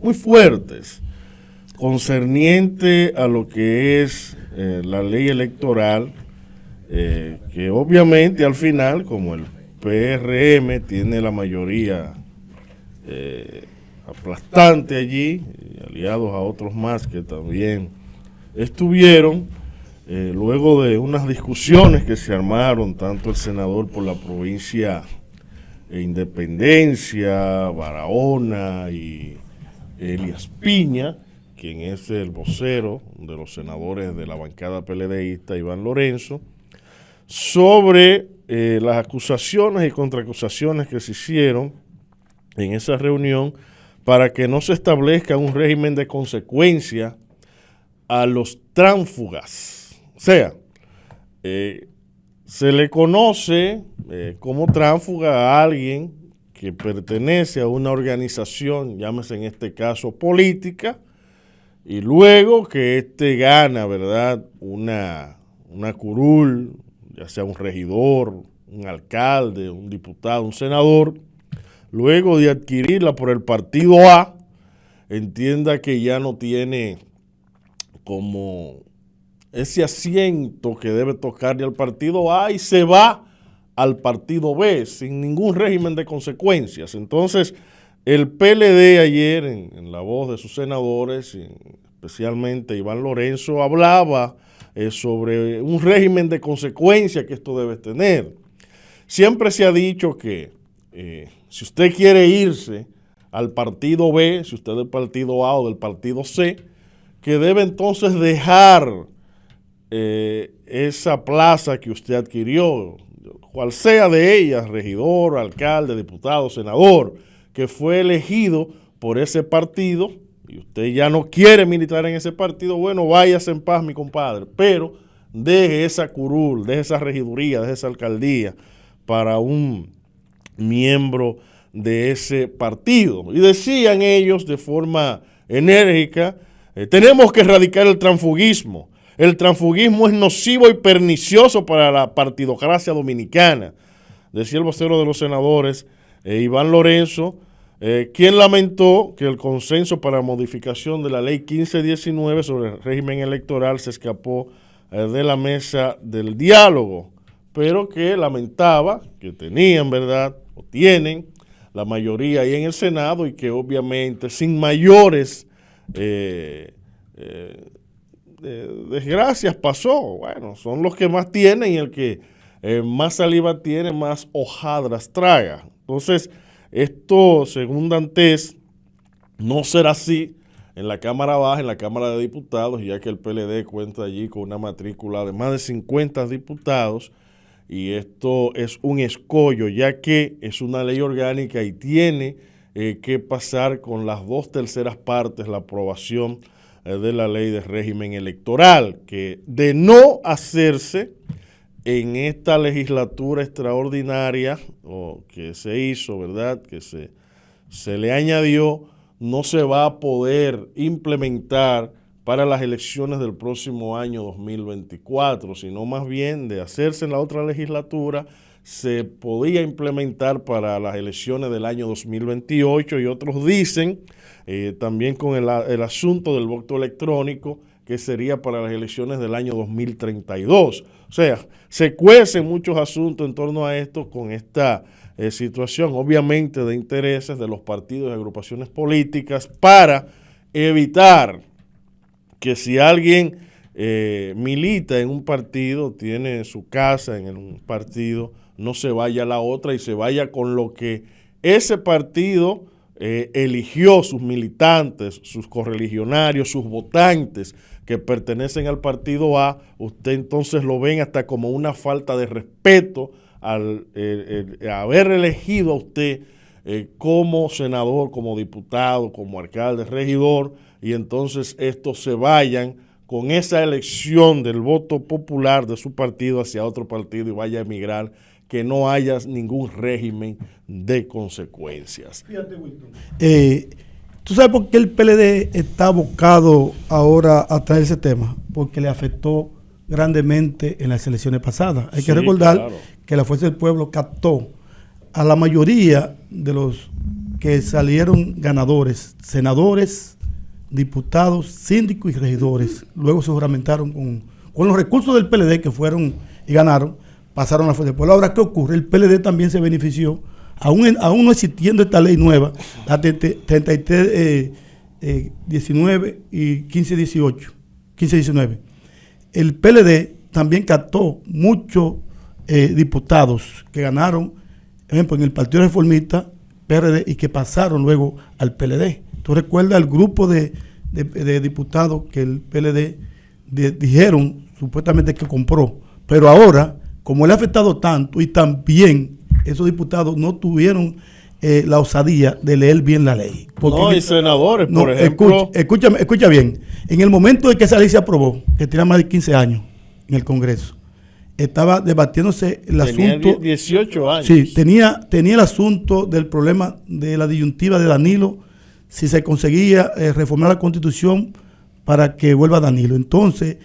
muy fuertes concerniente a lo que es la ley electoral, que obviamente al final, como el PRM tiene la mayoría aplastante allí, aliados a otros más que también estuvieron, luego de unas discusiones que se armaron, tanto el senador por la provincia Independencia, Barahona y Elias Piña, quien es el vocero de los senadores de la bancada PLDista, Iván Lorenzo, sobre las acusaciones y contraacusaciones que se hicieron en esa reunión para que no se establezca un régimen de consecuencia a los tránsfugas. O sea, se le conoce como tránsfuga a alguien que pertenece a una organización, llámese en este caso política, y luego que éste gana, ¿verdad?, una curul, ya sea un regidor, un alcalde, un diputado, un senador, luego de adquirirla por el partido A, entienda que ya no tiene como ese asiento que debe tocarle al partido A y se va al partido B sin ningún régimen de consecuencias. Entonces, el PLD ayer, en la voz de sus senadores, especialmente Iván Lorenzo, hablaba sobre un régimen de consecuencias que esto debe tener. Siempre se ha dicho que si usted quiere irse al partido B, si usted es del partido A o del partido C, que debe entonces dejar esa plaza que usted adquirió, cual sea de ellas, regidor, alcalde, diputado, senador, que fue elegido por ese partido, y usted ya no quiere militar en ese partido, bueno, váyase en paz, mi compadre, pero deje esa curul, deje esa regiduría, deje esa alcaldía para un miembro de ese partido. Y decían ellos de forma enérgica, tenemos que erradicar el transfugismo. El transfugismo es nocivo y pernicioso para la partidocracia dominicana, decía el vocero de los senadores, Iván Lorenzo, quien lamentó que el consenso para modificación de la ley 1519 sobre el régimen electoral se escapó de la mesa del diálogo, pero que lamentaba que tenían, ¿verdad?, o tienen la mayoría ahí en el Senado y que obviamente sin mayores desgracias pasó. Bueno, son los que más tienen y el que más saliva tiene, más hojadras traga. Entonces, esto, según Dantes, no será así en la Cámara Baja, en la Cámara de Diputados, ya que el PLD cuenta allí con una matrícula de más de 50 diputados, y esto es un escollo, ya que es una ley orgánica y tiene que pasar con las 2/3 partes la aprobación de la ley de régimen electoral, que de no hacerse en esta legislatura extraordinaria o que se hizo, ¿verdad?, que se le añadió, no se va a poder implementar para las elecciones del próximo año 2024, sino más bien de hacerse en la otra legislatura, se podía implementar para las elecciones del año 2028 y otros dicen, también con el asunto del voto electrónico, que sería para las elecciones del año 2032. O sea, se cuecen muchos asuntos en torno a esto con esta situación, obviamente de intereses de los partidos y agrupaciones políticas, para evitar que si alguien milita en un partido, tiene su casa en un partido, no se vaya a la otra y se vaya con lo que ese partido eligió, sus militantes, sus correligionarios, sus votantes que pertenecen al partido A. Usted entonces lo ven hasta como una falta de respeto al haber elegido a usted como senador, como diputado, como alcalde, regidor, y entonces estos se vayan con esa elección del voto popular de su partido hacia otro partido y vaya a emigrar, que no haya ningún régimen de consecuencias. Fíjate, Wilton. ¿Tú sabes por qué el PLD está abocado ahora a traer ese tema? Porque le afectó grandemente en las elecciones pasadas. Hay que recordar que la Fuerza del Pueblo captó a la mayoría de los que salieron ganadores, senadores, diputados, síndicos y regidores. Luego se juramentaron con los recursos del PLD que fueron y ganaron, pasaron a la Fuerza del Pueblo. Ahora, ¿qué ocurre? El PLD también se benefició, aún no existiendo esta ley nueva, la 33 19 y 15-19. El PLD también captó muchos diputados que ganaron, por ejemplo, en el Partido Reformista, PRD, y que pasaron luego al PLD. ¿Tú recuerdas el grupo de diputados que el PLD dijeron supuestamente que compró? Pero ahora, como le ha afectado tanto y también esos diputados no tuvieron la osadía de leer bien la ley. No, y senadores, por ejemplo. Escucha bien. En el momento de que esa ley se aprobó, que tiene más de 15 años en el Congreso, estaba debatiéndose el asunto. 18 años. Sí, tenía el asunto del problema de la disyuntiva de Danilo, si se conseguía reformar la Constitución para que vuelva Danilo. Entonces,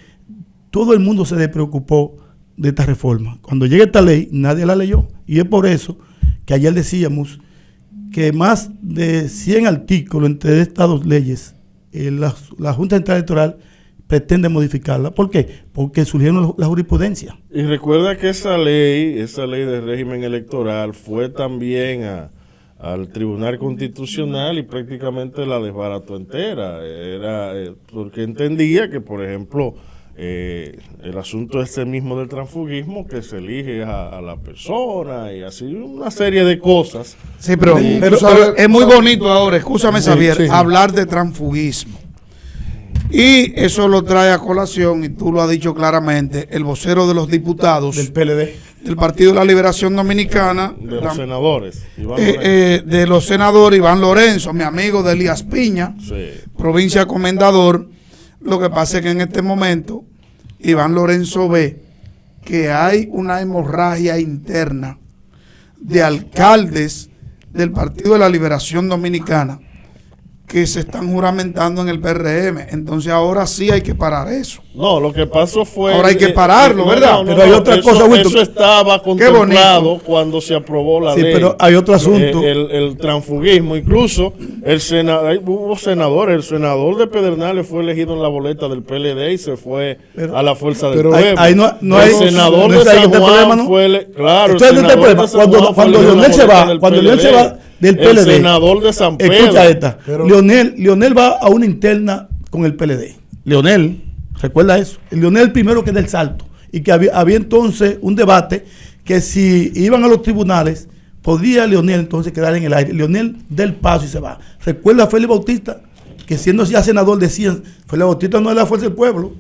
todo el mundo se despreocupó de esta reforma. Cuando llegue esta ley, nadie la leyó. Y es por eso que ayer decíamos que más de 100 artículos entre estas dos leyes, la Junta Central Electoral pretende modificarla. ¿Por qué? Porque surgieron la jurisprudencia. Y recuerda que esa ley de régimen electoral fue también al Tribunal Constitucional y prácticamente la desbarató entera. Era porque entendía que, por ejemplo, el asunto este mismo del transfugismo, que se elige a la persona y así una serie de cosas. Sí, pero es muy bonito ahora, escúchame, Xavier, hablar de transfugismo. Y eso lo trae a colación, y tú lo has dicho claramente, el vocero de los diputados del PLD, del Partido de la Liberación Dominicana, de los senadores, de los senadores, Iván Lorenzo, mi amigo de Elías Piña, sí, provincia Comendador. Lo que pasa es que en este momento Iván Lorenzo ve que hay una hemorragia interna de alcaldes del Partido de la Liberación Dominicana que se están juramentando en el PRM. Entonces ahora sí hay que parar eso. No, lo que pasó fue... Ahora hay que pararlo, ¿verdad? Pero hay otra cosa, Wilton. Eso estaba contemplado cuando se aprobó la ley. Sí, pero hay otro asunto. El transfugismo, incluso hubo senadores. El senador de Pedernales fue elegido en la boleta del PLD y se fue a la Fuerza del Pueblo. Ahí no el senador de San Juan fue... Claro, el senador de San Juan cuando Leonel se va del PLD, el senador de San Pedro. Escucha esta. Leonel va a una interna con el PLD. Leonel, recuerda eso. Leonel el primero que da el salto. Y que había entonces un debate que si iban a los tribunales, podría Leonel entonces quedar en el aire. Leonel da el paso y se va. Recuerda a Félix Bautista, que siendo ya senador decían, Félix Bautista no es de la Fuerza del Pueblo,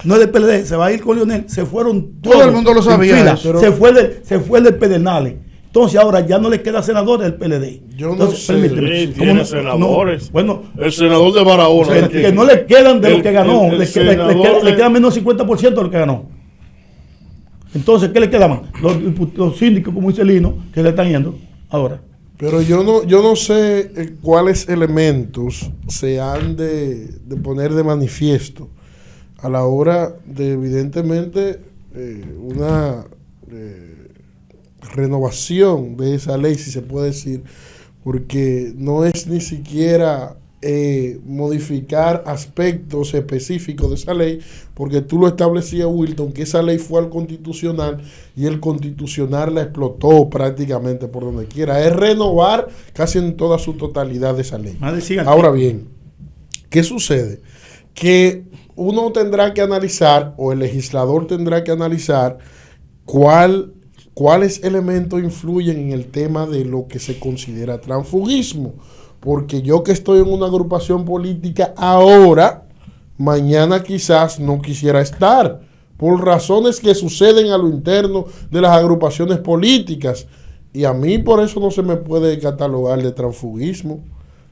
no es del PLD, se va a ir con Leonel. Se fueron todos. Todo el mundo lo sabía. Se fue del Pedernales. Entonces ahora ya no le queda senador del PLD. Yo no Entonces, sé. permíteme. Sí, tiene senadores. No, bueno, el senador de Barahona. que no le quedan de lo que ganó. Le queda menos 50% de lo que ganó. Entonces, ¿qué le queda más? Los síndicos, como dice Lino, que le están yendo ahora. Pero yo no sé cuáles elementos se han de poner de manifiesto a la hora de, evidentemente, una renovación de esa ley, si se puede decir, porque no es ni siquiera modificar aspectos específicos de esa ley, porque tú lo establecías, Wilton, que esa ley fue al Constitucional y el Constitucional la explotó prácticamente por donde quiera. Es renovar casi en toda su totalidad de esa ley. Ahora bien, ¿qué sucede? Que uno tendrá que analizar, o el legislador tendrá que analizar cuáles elementos influyen en el tema de lo que se considera transfugismo. Porque yo que estoy en una agrupación política ahora, mañana quizás no quisiera estar, por razones que suceden a lo interno de las agrupaciones políticas. Y a mí por eso no se me puede catalogar de transfugismo,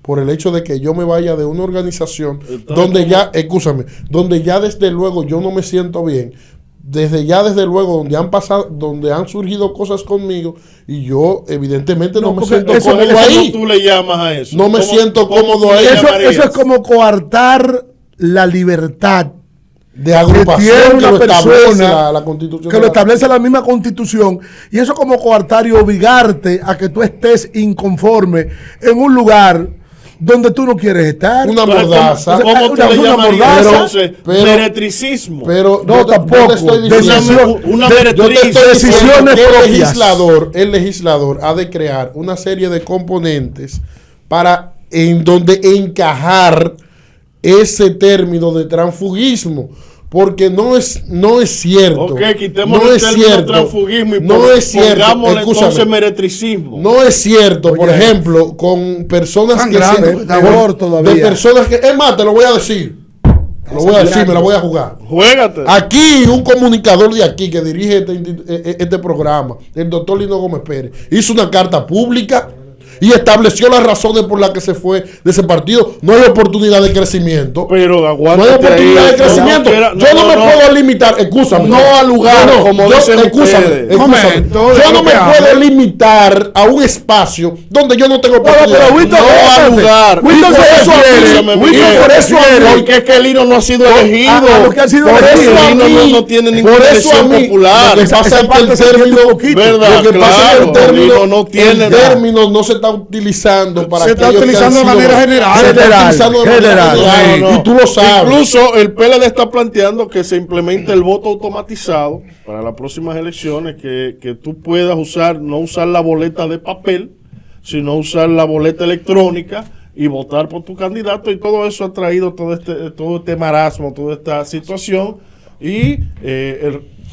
por el hecho de que yo me vaya de una organización donde ya, donde ya desde luego yo no me siento bien, desde luego donde han surgido cosas conmigo y yo evidentemente no me siento cómodo ahí. ¿Cómo tú le llamas a eso? No me siento cómodo ahí. Eso es como coartar la libertad de agrupación tiene una que lo establece persona la Constitución. que lo establece la misma Constitución, y eso como coartario obligarte a que tú estés inconforme en un lugar donde tú no quieres estar. Una mordaza. ¿Cómo tú le una llamarías mordaza, entonces? pero- Meretricismo. Pero No, yo tampoco. te estoy diciendo, Decisión- una yo te meretriz. estoy diciendo Decisiones que propias. el legislador ha de crear una serie de componentes para en donde encajar ese término de transfugismo, porque no es cierto. Ok, quitemos no el es término cierto, transfugismo y no es cierto. pongámosle Escúchame. entonces meretricismo. No es cierto, por Oye, ejemplo, con personas tan que grande, está de peor todavía. personas que, es más, te lo voy a decir. Lo voy a decir, me la voy a jugar. Juégate. Aquí, un comunicador de aquí que dirige este programa, el doctor Lino Gómez Pérez, hizo una carta pública y estableció las razones por las que se fue de ese partido. No hay oportunidad de crecimiento. Pero No hay aguántate oportunidad ahí. de crecimiento. Yo no me puedo limitar, escúchame. No al lugar, como dicen escúchame, ustedes. escúchame. Momento, Yo no ¿de me qué puedo habla? limitar a un espacio donde yo no tengo oportunidad. pero Wilton, No al lugar. Wilton, Y por eso eso quiere. Wilton, Wilton, por eso quiere. porque es que el hino no ha sido elegido. a los que han sido Por eso elegidos. el hino no tiene ninguna por eso a elección mí, popular. lo que pasa es que el término, ¿Verdad? lo que pasa es que el Claro, término, el no tiene el nada. término no se está utilizando para Se está aquellos que utilizando han de sido- manera general. Se está General, utilizando de manera general. general, No, no. y tú lo sabes. Incluso el PLD está planteando que se implemente el voto automatizado para las próximas elecciones, que tú puedas no usar la boleta de papel, sino usar la boleta electrónica y votar por tu candidato, y todo eso ha traído todo este marasmo, toda esta situación, y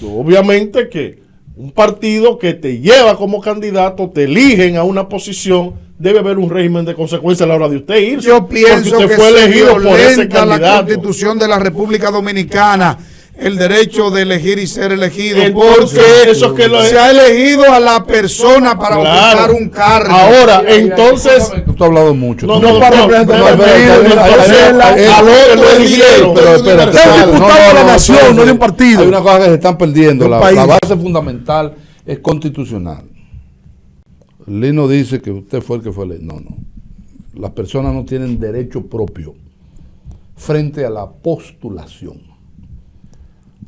obviamente que un partido que te lleva como candidato, te eligen a una posición, debe haber un régimen de consecuencia a la hora de usted irse. Yo pienso porque que usted fue se elegido por ese violenta la candidato. Constitución de la República Dominicana, el derecho de elegir y ser elegido, Entonces, porque eso que lo es- se ha elegido a la persona para Claro. ocupar un cargo. Ahora, entonces, Tú has hablado mucho. no, Tú- no, para no, representar no, al pero- país, pero- entonces, al otro el eligieron, pero espérate. Es un diputado de la nación, no de un partido. Hay una cosa que se están perdiendo. Un La país. base fundamental es constitucional. Lino dice que usted fue el que fue elegido. No. Las personas no tienen derecho propio frente a la postulación.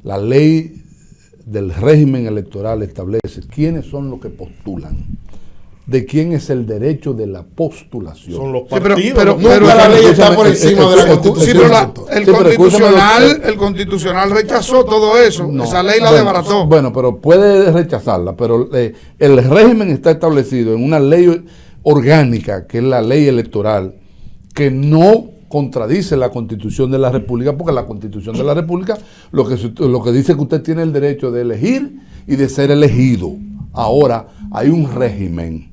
La ley del régimen electoral establece quiénes son los que postulan, de quién es el derecho de la postulación. son los Sí, pero- partidos. pero- ¿no? Nunca la ley está escúchame, por encima de la Sí, Constitución. pero Sí, pero escúchame, el constitucional rechazó todo eso. No. Esa ley la Bueno, desbarató. Bueno, pero puede rechazarla, pero el régimen está establecido en una ley orgánica, que es la ley electoral, que no contradice la Constitución de la República, porque la Constitución de la República lo que dice es que usted tiene el derecho de elegir y de ser elegido. Ahora, hay un régimen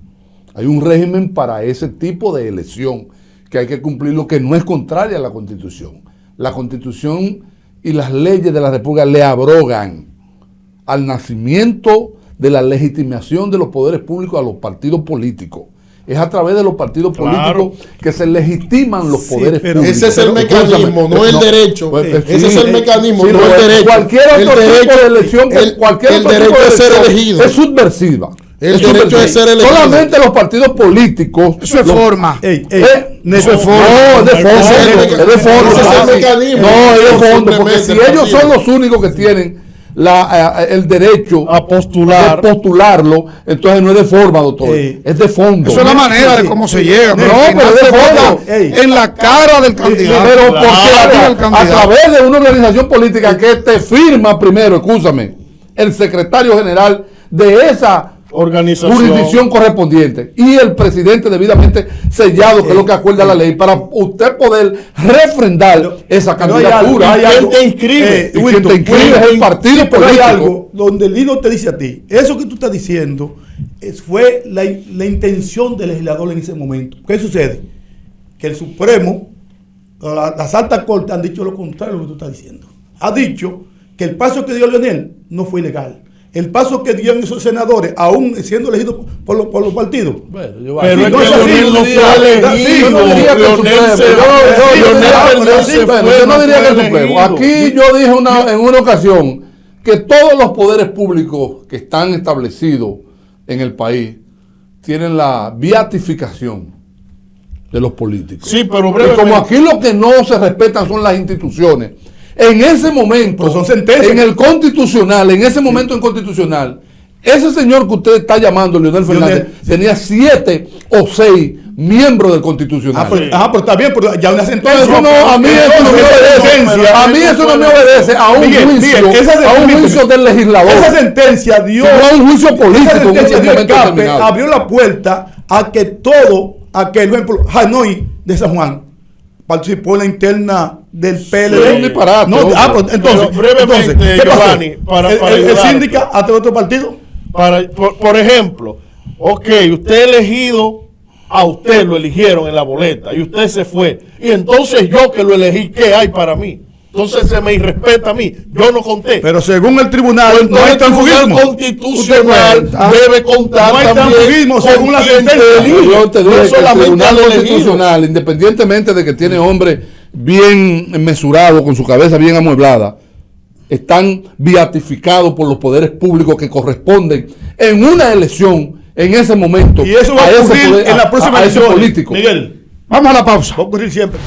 para ese tipo de elección que hay que cumplir, lo que no es contraria a la Constitución. La Constitución y las leyes de la República le abrogan al nacimiento de la legitimación de los poderes públicos a los partidos políticos. Es a través de los partidos Claro. políticos que se legitiman los Sí, poderes pero públicos. Ese es el mecanismo, no el derecho. Ese es el mecanismo, no el derecho. Cualquier El otro tipo derecho- de elección, cualquier el otro tipo derecho de de ser elección elegido. es subversiva. El Es derecho de subversiva. ser elegido. Solamente los partidos políticos. Eso es forma. Ey, Eso es forma. No, es de fondo. Ese es el Es de fondo. ese es el mecanismo. No, es de fondo. Porque si Simplemente ellos partido. son los únicos que tienen el derecho A postular. de postularlo, entonces no es de forma, doctor. Ey. Es de fondo. Eso es la manera de cómo se llega. No, al pero final es se de vota fondo. Ey. en la cara del candidato. Pero porque Claro, el a candidato. través de una organización política que te firma primero, escúchame, el secretario general de esa Organización. jurisdicción correspondiente y el presidente debidamente sellado, que es lo que acuerda la ley, para usted poder refrendar esa pero hay algo, candidatura. hay ¿Quién algo. te inscribe? Y quien Wilton, te inscribe es el partido sí, pero hay político. algo donde el Lino te dice a ti, eso que tú estás diciendo fue la intención del legislador en ese momento. ¿Qué sucede? Que el Supremo, las altas cortes han dicho lo contrario de lo que tú estás diciendo. Ha dicho que el paso que dio Leonel no fue ilegal. El paso que dieron esos senadores, aún siendo elegidos por los partidos. Bueno, Pero es no que es así, Leonel no no fue diría- elegido. yo no diría que el Leonel Supremo, se- Leonel Fernández se Bueno, fue, yo no diría fue que el Supremo. elegido. Aquí yo dije en una ocasión que todos los poderes públicos que están establecidos en el país tienen la beatificación de los políticos. Sí, pero Y brevemente. como aquí lo que no se respetan son las instituciones, En ese momento, Pero son sentencias. en el constitucional, en ese momento en constitucional, ese señor que usted está llamando, Leonel Fernández, tenía 7 o 6 miembros del constitucional. Pero está bien, pero ya una sentencia. Eso no, a mí eso no me obedece. A mí eso no me obedece a un juicio del legislador. Esa sentencia dio. Sino a un juicio político. Esa sentencia en un dio momento escape, determinado. abrió la puerta a que todo, a que, por ejemplo, Hanoi de San Juan participó en la interna del PLD. Es un disparate, No, hombre. pero entonces, Pero brevemente, ¿qué pasó? Giovanni, para el ayudarte. síndica a otro partido. Por ejemplo, ok, usted elegido, a usted lo eligieron en la boleta y usted se fue. Y entonces yo que lo elegí, ¿qué hay para mí? Entonces se me irrespeta a mí. Yo no conté. Pero según el tribunal, Pues no hay entonces el transfugismo. Tribunal Constitucional debe contar No hay también transfugismo, con según la quien sentencia. te elige, Yo te dije no que el solamente Tribunal al elegido. Constitucional, independientemente de que tiene hombres bien mesurados, con su cabeza bien amueblada, están beatificados por los poderes públicos que corresponden en una elección en ese momento. Y eso va a ocurrir en la próxima ese elección. político. Miguel, Vamos a la pausa. va a ocurrir siempre.